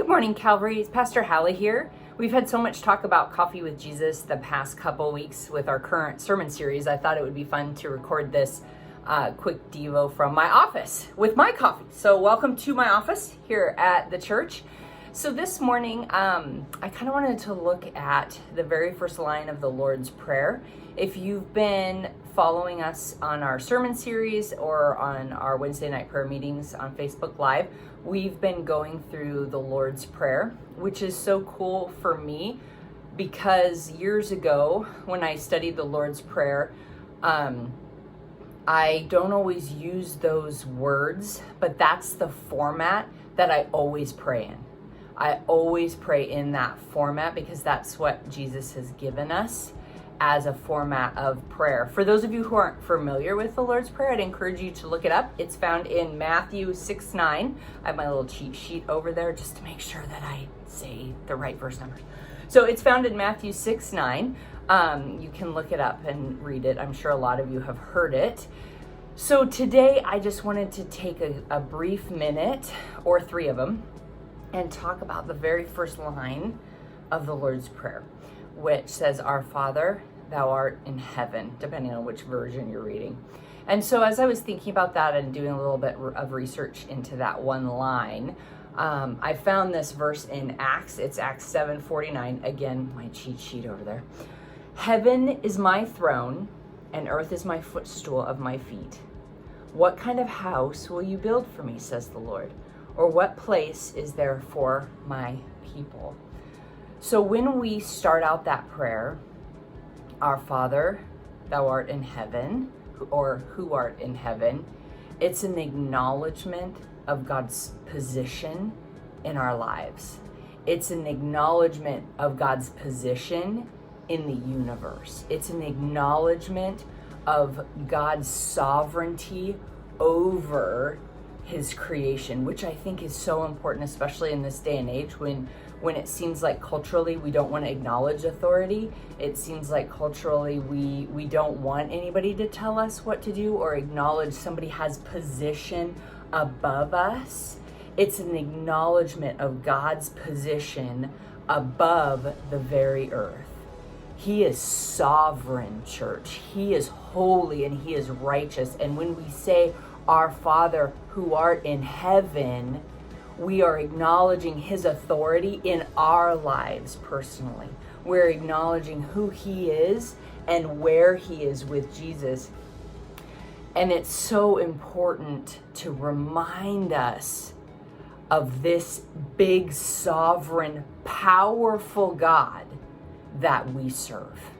Good morning, Calvary. It's Pastor Hally here. We've had so much talk about coffee with Jesus the past couple weeks with our current sermon series. I thought it would be fun to record this quick devo from my office with my coffee. So welcome to my office here at the church. So this morning, I kind of wanted to look at the very first line of the Lord's Prayer. If you've been following us on our sermon series or on our Wednesday night prayer meetings on Facebook Live, we've been going through the Lord's Prayer, which is so cool for me because years ago when I studied the Lord's Prayer, I don't always use those words, but that's the format that I always pray in. I always pray in that format because that's what Jesus has given us as a format of prayer. For those of you who aren't familiar with the Lord's Prayer, I'd encourage you to look it up. It's found in Matthew 6:9. I have my little cheat sheet over there just to make sure that I say the right verse numbers. So it's found in Matthew 6:9. You can look it up and read it. I'm sure a lot of you have heard it. So today I just wanted to take a brief minute, or three of them, and talk about the very first line of the Lord's Prayer, which says, "Our Father, thou art in heaven," depending on which version you're reading. And so as I was thinking about that and doing a little bit of research into that one line, I found this verse in Acts. It's Acts 7:49. Again, my cheat sheet over there. "Heaven is my throne, and earth is my footstool of my feet. What kind of house will you build for me, says the Lord? Or what place is there for my people?" So when we start out that prayer, "Our Father, thou art in heaven," or "who art in heaven," it's an acknowledgement of God's position in our lives. It's an acknowledgement of God's position in the universe. It's an acknowledgement of God's sovereignty over his creation, which I think is so important, especially in this day and age when it seems like culturally we don't want to acknowledge authority. It seems like culturally we don't want anybody to tell us what to do or acknowledge somebody has position above us. It's an acknowledgement of God's position above the very earth. He is sovereign, church. He is holy and he is righteous. And when we say, "Our Father who art in heaven," we are acknowledging his authority in our lives personally. We're acknowledging who he is and where he is with Jesus. And it's so important to remind us of this big, sovereign, powerful God that we serve.